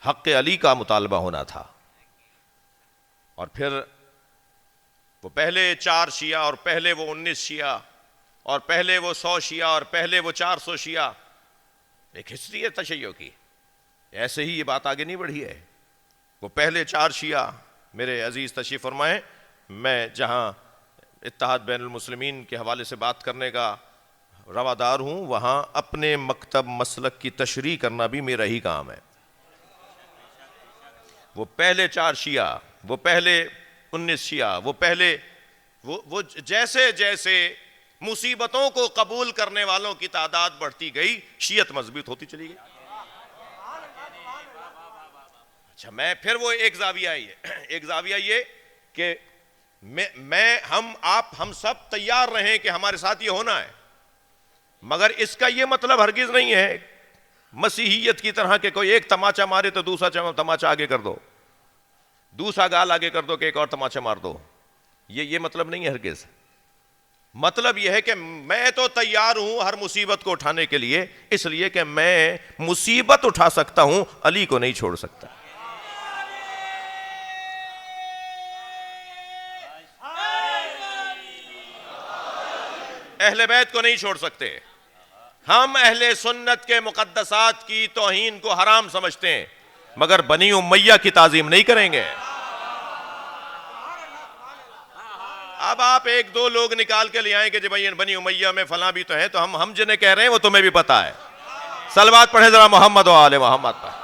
حق علی کا مطالبہ ہونا تھا، اور پھر وہ پہلے 4 شیعہ اور پہلے وہ 19 شیعہ اور پہلے وہ 100 شیعہ اور پہلے وہ 400 شیعہ، ایک ہسٹری ہے تشیع کی، ایسے ہی یہ بات آگے نہیں بڑھی ہے۔ وہ پہلے 4 شیعہ، میرے عزیز تشریف فرمائیں، میں جہاں اتحاد بین المسلمین کے حوالے سے بات کرنے کا روادار ہوں، وہاں اپنے مکتب مسلک کی تشریح کرنا بھی میرا ہی کام ہے۔ وہ پہلے 4 شیعہ، وہ پہلے 19 شیعہ، وہ پہلے وہ جیسے جیسے مصیبتوں کو قبول کرنے والوں کی تعداد بڑھتی گئی، شیعت مضبوط ہوتی چلی گئی۔ اچھا، میں پھر وہ ایک زاویہ یہ کہ ہم سب تیار رہیں کہ ہمارے ساتھ یہ ہونا ہے، مگر اس کا یہ مطلب ہرگز نہیں ہے مسیحیت کی طرح کہ کوئی ایک تماچا مارے تو دوسرا تماچا آگے کر دو، دوسرا گال آگے کر دو کہ ایک اور تماچا مار دو، یہ مطلب نہیں ہے ہرگز۔ مطلب یہ ہے کہ میں تو تیار ہوں ہر مصیبت کو اٹھانے کے لیے، اس لیے کہ میں مصیبت اٹھا سکتا ہوں، علی کو نہیں چھوڑ سکتا۔ اہل بیت کو نہیں چھوڑ سکتے۔ ہم اہل سنت کے مقدسات کی توہین کو حرام سمجھتے ہیں، مگر بنی امیہ کی تعظیم نہیں کریں گے۔ اب آپ 1-2 لوگ نکال کے لے آئیں کہ جب بنی امیہ میں فلاں بھی تو ہے، تو ہم جنہیں کہہ رہے ہیں وہ تمہیں بھی پتا ہے۔ صلوات پڑھیں ذرا محمد و آل محمد پر۔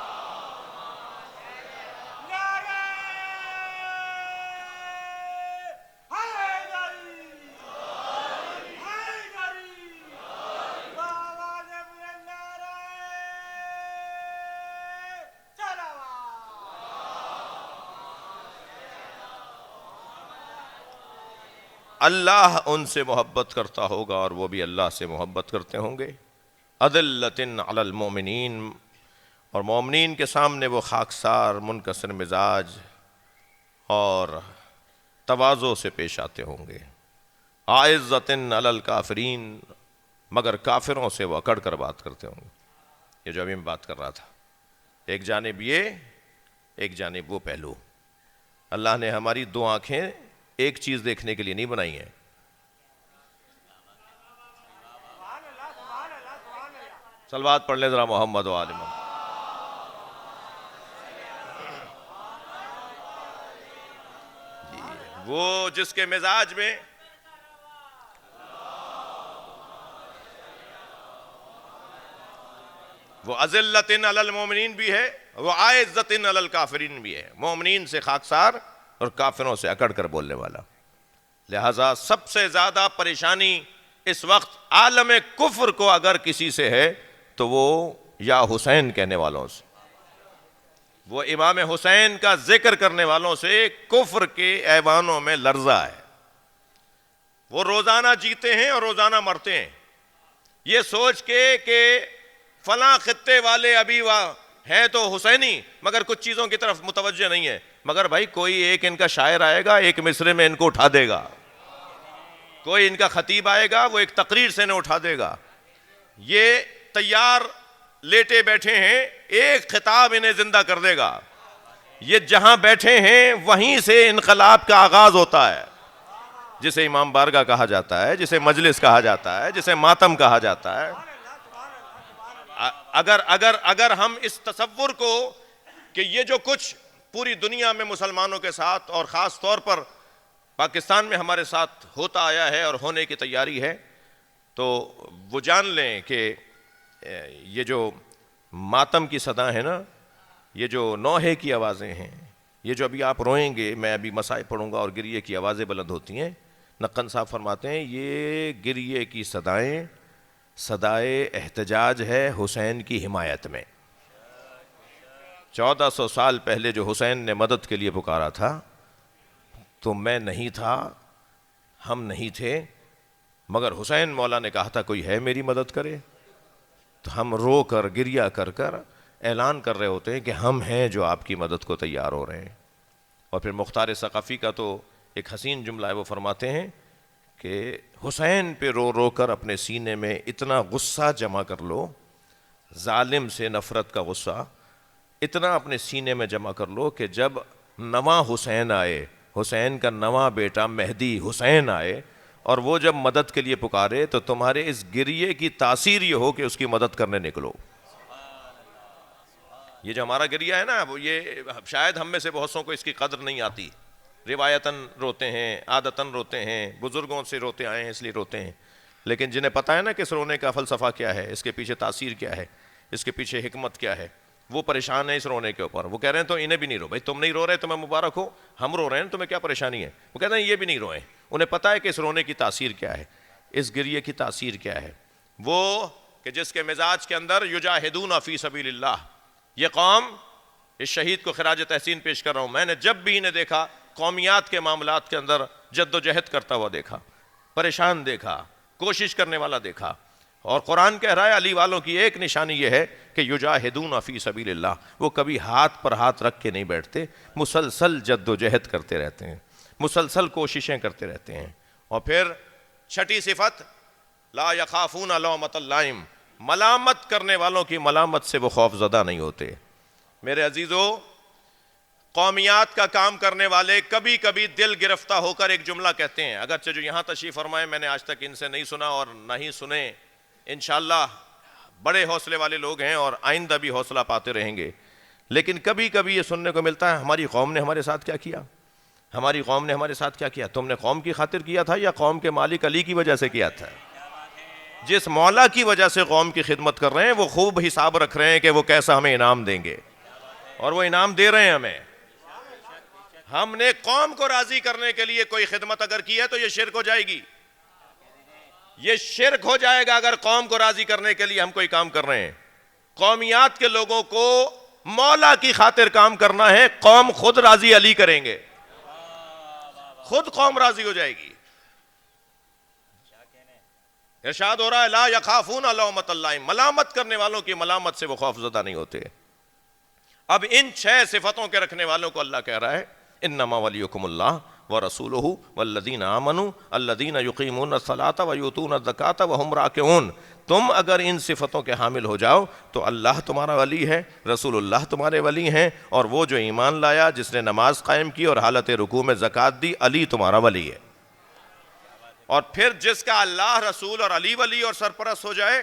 اللہ ان سے محبت کرتا ہوگا اور وہ بھی اللہ سے محبت کرتے ہوں گے۔ اذلۃ علی المؤمنین، اور مومنین کے سامنے وہ خاکسار، منکسر مزاج اور تواضع سے پیش آتے ہوں گے۔ اعزۃ علی الکافرین، مگر کافروں سے وہ اکڑ کر بات کرتے ہوں گے۔ یہ جو ابھی میں بات کر رہا تھا، ایک جانب یہ، ایک جانب وہ پہلو۔ اللہ نے ہماری 2 آنکھیں ایک چیز دیکھنے کے لیے نہیں بنائی ہیں۔ صلوات پڑھ لیں ذرا محمد و آل محمد۔ وہ جس کے مزاج میں وہ اذلۃ علی المؤمنین بھی ہے، وہ اعزۃ علی الکافرین بھی ہے، مومنین سے خاکسار اور کافروں سے اکڑ کر بولنے والا۔ لہٰذا سب سے زیادہ پریشانی اس وقت عالم کفر کو اگر کسی سے ہے تو وہ یا حسین کہنے والوں سے، وہ امام حسین کا ذکر کرنے والوں سے کفر کے ایوانوں میں لرزہ ہے۔ وہ روزانہ جیتے ہیں اور روزانہ مرتے ہیں، یہ سوچ کے کہ فلاں خطے والے ابھی ہیں تو حسینی مگر کچھ چیزوں کی طرف متوجہ نہیں ہے، مگر بھائی کوئی ایک ان کا شاعر آئے گا، ایک مصرے میں ان کو اٹھا دے گا، کوئی ان کا خطیب آئے گا، وہ ایک تقریر سے انہیں اٹھا دے گا۔ یہ تیار لیٹے بیٹھے ہیں، ایک خطاب انہیں زندہ کر دے گا۔ یہ جہاں بیٹھے ہیں وہیں سے انقلاب کا آغاز ہوتا ہے، جسے امام بارگاہ کہا جاتا ہے، جسے مجلس کہا جاتا ہے، جسے ماتم کہا جاتا ہے۔ اگر ہم اس تصور کو کہ یہ جو کچھ پوری دنیا میں مسلمانوں کے ساتھ اور خاص طور پر پاکستان میں ہمارے ساتھ ہوتا آیا ہے اور ہونے کی تیاری ہے، تو وہ جان لیں کہ یہ جو ماتم کی صدا ہے نا، یہ جو نوحے کی آوازیں ہیں، یہ جو ابھی آپ روئیں گے، میں ابھی مسائل پڑھوں گا اور گریے کی آوازیں بلند ہوتی ہیں، نقن صاحب فرماتے ہیں یہ گریے کی صدائیں صدائے احتجاج ہے حسین کی حمایت میں۔ 1400 سال پہلے جو حسین نے مدد کے لیے پکارا تھا، تو میں نہیں تھا، ہم نہیں تھے، مگر حسین مولا نے کہا تھا کوئی ہے میری مدد کرے، تو ہم رو کر گریہ کر کر اعلان کر رہے ہوتے ہیں کہ ہم ہیں جو آپ کی مدد کو تیار ہو رہے ہیں۔ اور پھر مختار ثقفی کا تو ایک حسین جملہ ہے، وہ فرماتے ہیں کہ حسین پہ رو رو کر اپنے سینے میں اتنا غصہ جمع کر لو، ظالم سے نفرت کا غصہ اتنا اپنے سینے میں جمع کر لو کہ جب نواں حسین آئے، حسین کا نواں بیٹا مہدی حسین آئے اور وہ جب مدد کے لیے پکارے تو تمہارے اس گریے کی تاثیر یہ ہو کہ اس کی مدد کرنے نکلو۔ یہ جو ہمارا گریہ ہے نا، وہ یہ شاید ہم میں سے بہت سوں کو اس کی قدر نہیں آتی، روایتاً روتے ہیں، عادتاً روتے ہیں، بزرگوں سے روتے آئے ہیں اس لیے روتے ہیں، لیکن جنہیں پتہ ہے نا کہ اس رونے کا فلسفہ کیا ہے، اس کے پیچھے تاثیر کیا ہے، اس کے پیچھے حکمت کیا ہے، وہ پریشان ہیں اس رونے کے اوپر۔ وہ کہہ رہے ہیں تو انہیں بھی نہیں رو، بھائی تم نہیں رو رہے تمہیں مبارک ہو، ہم رو رہے ہیں تمہیں کیا پریشانی ہے؟ وہ کہتے ہیں یہ بھی نہیں روئیں، انہیں پتہ ہے کہ اس رونے کی تاثیر کیا ہے، اس گریے کی تاثیر کیا ہے۔ وہ کہ جس کے مزاج کے اندر یجاہدون فی سبیل اللہ، یہ قوم، اس شہید کو خراج تحسین پیش کر رہا ہوں، میں نے جب بھی انہیں دیکھا قومیات کے معاملات کے اندر جد و جہد کرتا ہوا دیکھا، پریشان دیکھا، کوشش کرنے والا دیکھا۔ اور قرآن کہہ رہا ہے علی والوں کی ایک نشانی یہ ہے کہ یجاہدون فی سبیل اللہ، وہ کبھی ہاتھ پر ہاتھ رکھ کے نہیں بیٹھتے، مسلسل جد و جہد کرتے رہتے ہیں، مسلسل کوششیں کرتے رہتے ہیں۔ اور پھر چھٹی صفت، لا یخافون لومۃ اللائم، ملامت کرنے والوں کی ملامت سے وہ خوف زدہ نہیں ہوتے۔ میرے عزیزو، قومیات کا کام کرنے والے کبھی کبھی دل گرفتہ ہو کر ایک جملہ کہتے ہیں، اگرچہ جو یہاں تشریف فرمائے میں نے آج تک ان سے نہیں سنا اور نہ ہی سنے، انشاءاللہ بڑے حوصلے والے لوگ ہیں اور آئندہ بھی حوصلہ پاتے رہیں گے، لیکن کبھی کبھی یہ سننے کو ملتا ہے ہماری قوم نے ہمارے ساتھ کیا کیا، ہماری قوم نے ہمارے ساتھ کیا کیا۔ تم نے قوم کی خاطر کیا تھا یا قوم کے مالک علی کی وجہ سے کیا تھا؟ جس مولا کی وجہ سے قوم کی خدمت کر رہے ہیں وہ خوب حساب رکھ رہے ہیں کہ وہ کیسا ہمیں انعام دیں گے، اور وہ انعام دے رہے ہیں ہمیں۔ ہم نے قوم کو راضی کرنے کے لیے کوئی خدمت اگر کی ہے تو یہ شرک ہو جائے گی، یہ شرک ہو جائے گا اگر قوم کو راضی کرنے کے لیے ہم کوئی کام کر رہے ہیں۔ قومیات کے لوگوں کو مولا کی خاطر کام کرنا ہے، قوم خود راضی علی کریں گے، خود قوم راضی ہو جائے گی۔ ارشاد ہو رہا ہے لا یخافون لومۃ اللائم، ملامت کرنے والوں کی ملامت سے وہ خوف زدہ نہیں ہوتے۔ اب ان 6 صفتوں کے رکھنے والوں کو اللہ کہہ رہا ہے انما ولیکم اللہ ورسولہ والذین آمنوا الذین یقیمون الصلاۃ ویؤتون الزکاۃ وہم راکعون۔ تم اگر ان صفتوں کے حامل ہو جاؤ تو اللہ تمہارا ولی ہے، رسول اللہ تمہارے ولی ہیں، اور وہ جو ایمان لایا، جس نے نماز قائم کی اور حالت رکوع میں زکوٰۃ دی، علی تمہارا ولی ہے۔ اور پھر جس کا اللہ، رسول اور علی ولی اور سرپرست ہو جائے،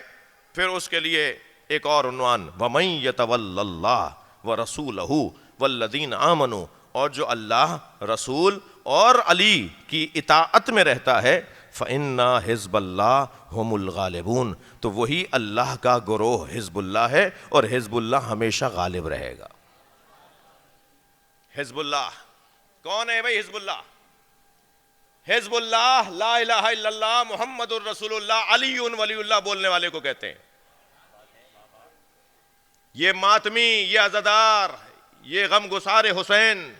پھر اس کے لیے ایک اور عنوان وَمَن يَتَوَلَّ اللَّهَ وَرَسُولَهُ وَالَّذِينَ آمَنُوا، اور جو اللہ، رسول اور علی کی اطاعت میں رہتا ہے، فَإِنَّا حِزْبَ اللَّهِ هُمُ الْغَالِبُونَ، تو وہی اللہ کا گروہ حزب اللہ ہے، اور حزب اللہ ہمیشہ غالب رہے گا۔ حزب اللہ کون ہے بھائی؟ حزب اللہ، حزب اللہ لا الہ الا اللہ محمد الرسول اللہ علی ولی اللہ بولنے والے کو کہتے ہیں۔ یہ ماتمی، یہ عزادار، یہ غم گسار حسین،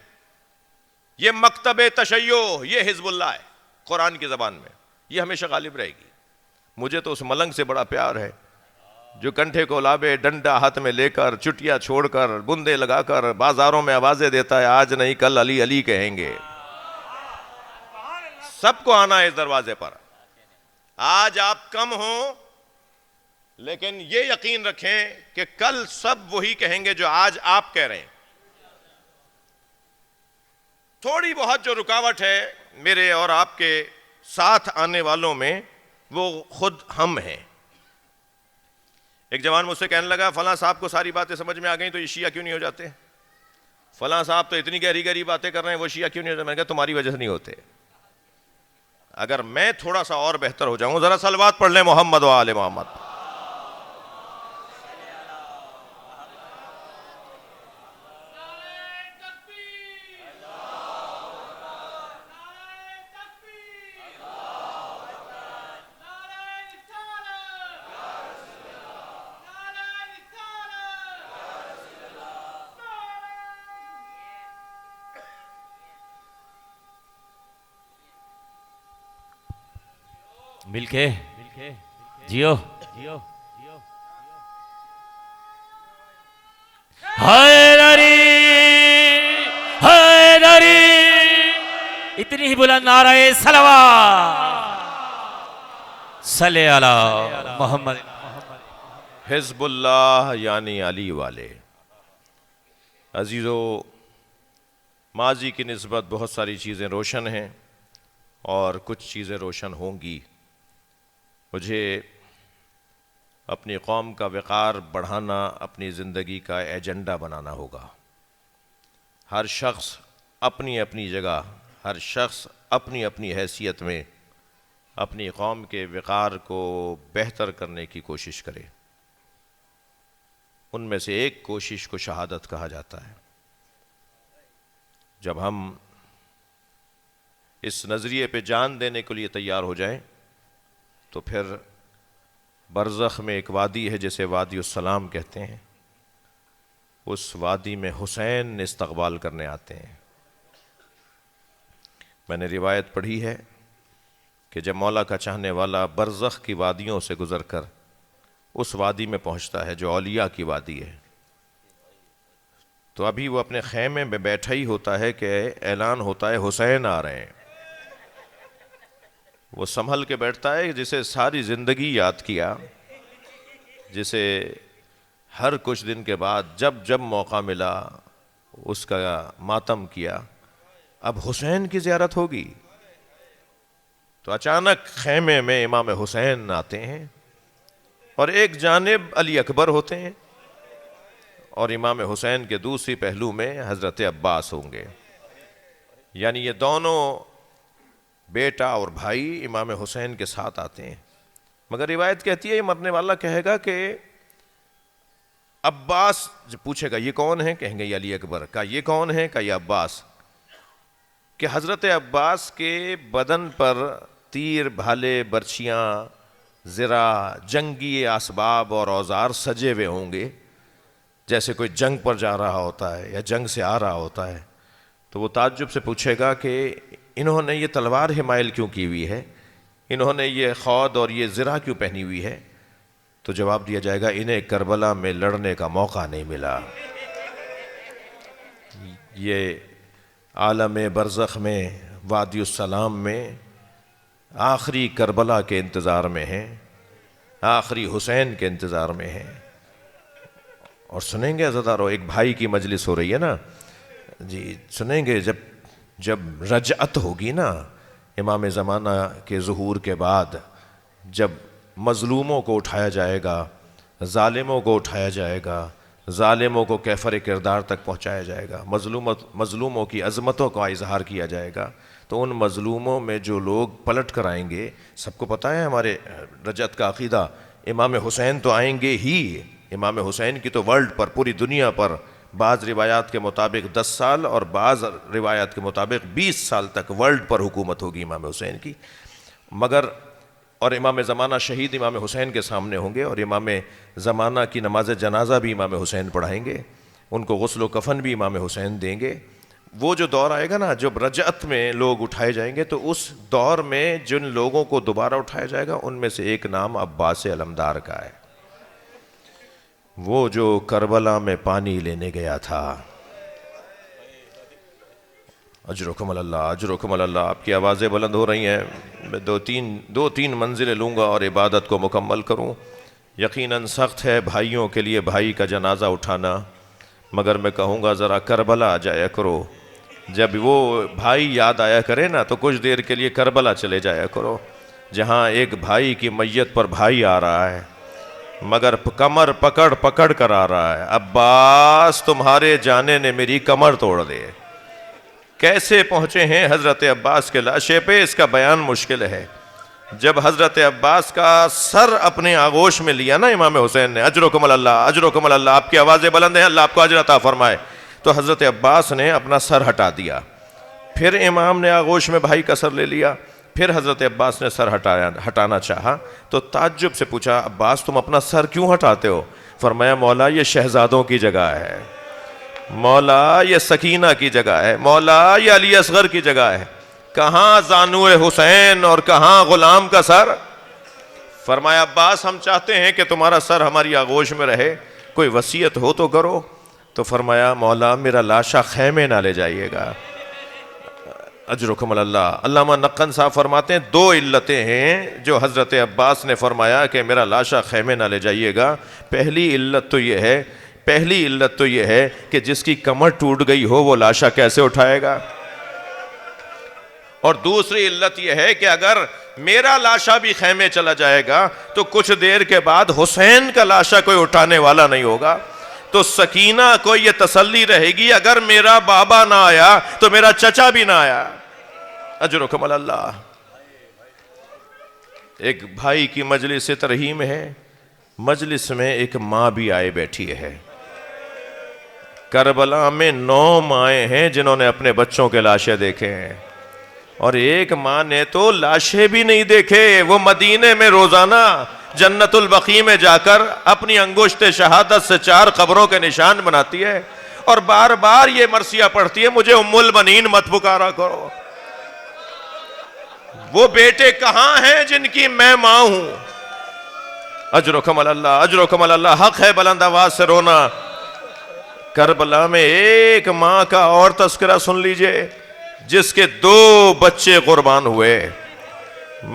یہ مکتب تشیع، یہ حزب اللہ ہے قرآن کی زبان میں. یہ ہمیشہ غالب رہے گی. مجھے تو اس ملنگ سے بڑا پیار ہے جو کنٹھے کو لابے، ڈنڈا ہاتھ میں لے کر، چٹیا چھوڑ کر، بندے لگا کر بازاروں میں آوازیں دیتا ہے، آج نہیں کل علی علی کہیں گے. سب کو آنا ہے اس دروازے پر. آج آپ کم ہوں لیکن یہ یقین رکھیں کہ کل سب وہی کہیں گے جو آج آپ کہہ رہے ہیں. تھوڑی بہت جو رکاوٹ ہے میرے اور آپ کے ساتھ آنے والوں میں وہ خود ہم ہیں. ایک جوان مجھ سے کہنے لگا فلاں صاحب کو ساری باتیں سمجھ میں آ گئیں تو یہ شیعہ کیوں نہیں ہو جاتے؟ فلاں صاحب تو اتنی گہری گہری باتیں کر رہے ہیں وہ شیعہ کیوں نہیں ہوتے؟ میں نے کہا تمہاری وجہ سے نہیں ہوتے. اگر میں تھوڑا سا اور بہتر ہو جاؤں، ذرا صلوات پڑھ لیں محمد و آل محمد. مل کے جیو. حیدری حیدری، اتنی ہی بلند نعرہ صلوات صلی علی محمد. حزب اللہ یعنی علی والے. عزیزو، ماضی کی نسبت بہت ساری چیزیں روشن ہیں اور کچھ چیزیں روشن ہوں گی. مجھے اپنی قوم کا وقار بڑھانا اپنی زندگی کا ایجنڈا بنانا ہوگا. ہر شخص اپنی اپنی جگہ، ہر شخص اپنی اپنی حیثیت میں اپنی قوم کے وقار کو بہتر کرنے کی کوشش کرے. ان میں سے ایک کوشش کو شہادت کہا جاتا ہے. جب ہم اس نظریے پہ جان دینے کے لیے تیار ہو جائیں تو پھر برزخ میں ایک وادی ہے جسے وادی السلام کہتے ہیں. اس وادی میں حسین استقبال کرنے آتے ہیں. میں نے روایت پڑھی ہے کہ جب مولا کا چاہنے والا برزخ کی وادیوں سے گزر کر اس وادی میں پہنچتا ہے جو اولیاء کی وادی ہے، تو ابھی وہ اپنے خیمے میں بیٹھا ہی ہوتا ہے کہ اعلان ہوتا ہے حسین آ رہے ہیں. وہ سنبھل کے بیٹھتا ہے جسے ساری زندگی یاد کیا، جسے ہر کچھ دن کے بعد جب جب موقع ملا اس کا ماتم کیا. اب حسین کی زیارت ہوگی تو اچانک خیمے میں امام حسین آتے ہیں اور ایک جانب علی اکبر ہوتے ہیں اور امام حسین کے دوسری پہلو میں حضرت عباس ہوں گے. یعنی یہ دونوں بیٹا اور بھائی امام حسین کے ساتھ آتے ہیں. مگر روایت کہتی ہے یہ مرنے والا کہے گا کہ عباس، جو پوچھے گا یہ کون ہے، کہیں گے یہ علی اکبر. کا یہ کون ہے، کا یہ عباس. کہ حضرت عباس کے بدن پر تیر، بھالے، برچیاں، زرہ، جنگی اسباب اور اوزار سجے ہوئے ہوں گے جیسے کوئی جنگ پر جا رہا ہوتا ہے یا جنگ سے آ رہا ہوتا ہے. تو وہ تعجب سے پوچھے گا کہ انہوں نے یہ تلوار حمائل کیوں کی ہوئی ہے، انہوں نے یہ خود اور یہ زرہ کیوں پہنی ہوئی ہے؟ تو جواب دیا جائے گا انہیں کربلا میں لڑنے کا موقع نہیں ملا. یہ عالم برزخ میں، وادی السلام میں آخری کربلا کے انتظار میں ہیں، آخری حسین کے انتظار میں ہیں. اور سنیں گے عزادارو، ایک بھائی کی مجلس ہو رہی ہے نا جی، سنیں گے جب رجعت ہوگی نا امام زمانہ کے ظہور کے بعد، جب مظلوموں کو اٹھایا جائے گا، ظالموں کو اٹھایا جائے گا، ظالموں کو کیفر کردار تک پہنچایا جائے گا، مظلوموں کی عظمتوں کا اظہار کیا جائے گا، تو ان مظلوموں میں جو لوگ پلٹ کر آئیں گے، سب کو پتہ ہے ہمارے رجعت کا عقیدہ، امام حسین تو آئیں گے ہی. امام حسین کی تو ورلڈ پر، پوری دنیا پر بعض روایات کے مطابق 10 سال اور بعض روایات کے مطابق 20 سال تک ورلڈ پر حکومت ہوگی امام حسین کی. مگر اور امام زمانہ شہید امام حسین کے سامنے ہوں گے، اور امام زمانہ کی نماز جنازہ بھی امام حسین پڑھائیں گے، ان کو غسل و کفن بھی امام حسین دیں گے۔ وہ جو دور آئے گا نا جب رجعت میں لوگ اٹھائے جائیں گے، تو اس دور میں جن لوگوں کو دوبارہ اٹھایا جائے گا ان میں سے ایک نام عباس علمدار کا ہے، وہ جو کربلا میں پانی لینے گیا تھا۔ اجرکم اللہ، اجرکم اللہ۔ آپ کی آوازیں بلند ہو رہی ہیں، میں دو تین منزلیں لوں گا اور عبادت کو مکمل کروں۔ یقیناً سخت ہے بھائیوں کے لیے بھائی کا جنازہ اٹھانا، مگر میں کہوں گا ذرا کربلا آ جایا کرو۔ جب وہ بھائی یاد آیا کرے نا تو کچھ دیر کے لیے کربلا چلے جایا کرو، جہاں ایک بھائی کی میت پر بھائی آ رہا ہے مگر کمر پکڑ پکڑ کر آ رہا ہے، عباس تمہارے جانے نے میری کمر توڑ دے۔ کیسے پہنچے ہیں حضرت عباس کے لاشے پہ، اس کا بیان مشکل ہے۔ جب حضرت عباس کا سر اپنے آغوش میں لیا نا امام حسین نے، اجرکم اللہ، اجرکم اللہ، آپ کی آوازیں بلند ہیں، اللہ آپ کو اجر عطا فرمائے، تو حضرت عباس نے اپنا سر ہٹا دیا۔ پھر امام نے آغوش میں بھائی کا سر لے لیا، پھر حضرت عباس نے سر ہٹانا چاہا تو تعجب سے پوچھا، عباس تم اپنا سر کیوں ہٹاتے ہو؟ فرمایا مولا یہ شہزادوں کی جگہ ہے، مولا یہ سکینہ کی جگہ ہے، مولا یہ علی اصغر کی جگہ ہے، کہاں زانو حسین اور کہاں غلام کا سر؟ فرمایا عباس ہم چاہتے ہیں کہ تمہارا سر ہماری آغوش میں رہے، کوئی وصیت ہو تو کرو۔ تو فرمایا مولا میرا لاشا خیمے نہ لے جائیے گا۔ اجرکم اللہ۔ علامہ نقن صاحب فرماتے ہیں دو علتیں ہیں جو حضرت عباس نے فرمایا کہ میرا لاشا خیمے نہ لے جائیے گا۔ پہلی علت تو یہ ہے کہ جس کی کمر ٹوٹ گئی ہو وہ لاشا کیسے اٹھائے گا، اور دوسری علت یہ ہے کہ اگر میرا لاشا بھی خیمے چلا جائے گا تو کچھ دیر کے بعد حسین کا لاشا کوئی اٹھانے والا نہیں ہوگا، تو سکینہ کو یہ تسلی رہے گی اگر میرا بابا نہ آیا تو میرا چچا بھی نہ آیا۔ اجرکم اللہ۔ ایک بھائی کی مجلس ترحیم ہے، مجلس میں ایک ماں بھی آئے بیٹھی ہے۔ کربلا میں 9 مائیں ہیں جنہوں نے اپنے بچوں کے لاشیں دیکھے ہیں، اور ایک ماں نے تو لاشیں بھی نہیں دیکھے، وہ مدینے میں روزانہ جنت البقیع میں جا کر اپنی انگشت شہادت سے 4 قبروں کے نشان بناتی ہے، اور بار بار یہ مرثیہ پڑھتی ہے مجھے ام البنین مت پکارا کرو۔ وہ بیٹے کہاں ہیں جن کی میں ماں ہوں؟ اجرکم اللہ، اجرکم اللہ۔ حق ہے بلند آواز سے رونا۔ کربلا میں ایک ماں کا اور تذکرہ سن لیجئے جس کے 2 بچے قربان ہوئے،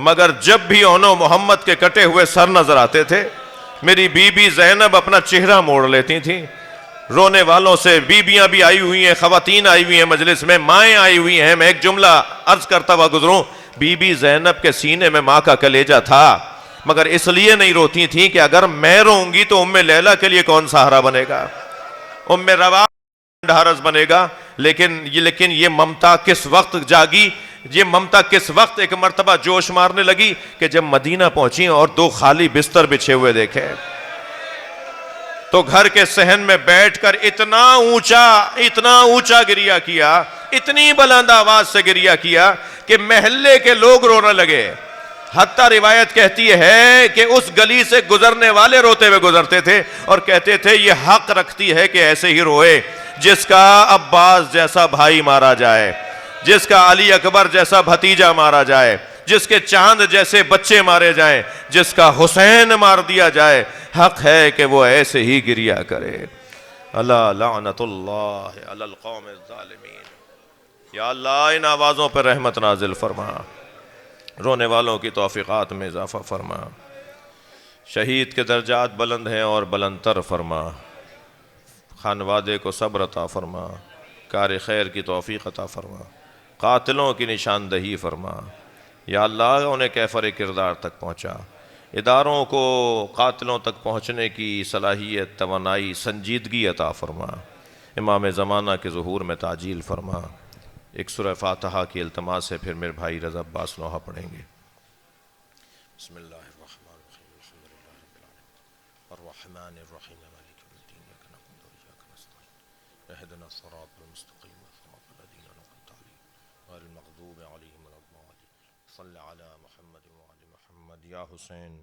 مگر جب بھی انہوں محمد کے کٹے ہوئے سر نظر آتے تھے میری بی بی زینب اپنا چہرہ موڑ لیتی تھیں۔ رونے والوں سے بیویاں بھی آئی ہوئی ہیں، خواتین آئی ہوئی ہیں مجلس میں، مائیں آئی ہوئی ہیں۔ میں ایک جملہ عرض کرتا ہوا گزروں، بی بی زینب کے سینے میں ماں کا کلیجہ تھا، مگر اس لیے نہیں روتی تھیں کہ اگر میں روں گی تو ام لیلہ کے لیے کون سہارا بنے گا، ام روا ڈھارس بنے گا۔ لیکن یہ ممتا کس وقت جاگی، یہ ممتا کس وقت ایک مرتبہ جوش مارنے لگی کہ جب مدینہ پہنچی اور 2 خالی بستر بچھے ہوئے دیکھے تو گھر کے صحن میں بیٹھ کر اتنا اونچا گریہ کیا، اتنی بلند آواز سے گریہ کیا کہ محلے کے لوگ رونے لگے۔ حتیٰ روایت کہتی ہے کہ اس گلی سے گزرنے والے روتے ہوئے گزرتے تھے اور کہتے تھے یہ حق رکھتی ہے کہ ایسے ہی روئے، جس کا عباس جیسا بھائی مارا جائے، جس کا علی اکبر جیسا بھتیجا مارا جائے، جس کے چاند جیسے بچے مارے جائیں، جس کا حسین مار دیا جائے، حق ہے کہ وہ ایسے ہی گریہ کرے۔ اللہ لعنت اللہ علی القوم الظالمین۔ یا اللہ ان آوازوں پر رحمت نازل فرما، رونے والوں کی توفیقات میں اضافہ فرما، شہید کے درجات بلند ہیں اور بلند تر فرما، خانوادے کو صبر عطا فرما، کار خیر کی توفیق عطا فرما، قاتلوں کی نشاندہی فرما۔ یا اللہ انہیں کیفر کردار تک پہنچا، اداروں کو قاتلوں تک پہنچنے کی صلاحیت، توانائی، سنجیدگی عطا فرما، امام زمانہ کے ظہور میں تعجیل فرما۔ ایک سورہ فاتحہ کی التماس ہے، پھر میرے بھائی رضا عباس نوحہ پڑھیں گے۔ بسم اللہ الرحمن الرحیم، الحمد للہ رب العالمین الرحمن الرحیم مالک یوم الدین، ایاک نعبد و ایاک نستعین، اہدنا الصراط المستقیم صراط الذین انعمت علیہم غیر المغضوب علیہم ولا الضالین، صلی علی محمد وعلی محمد۔ محمد یا حسین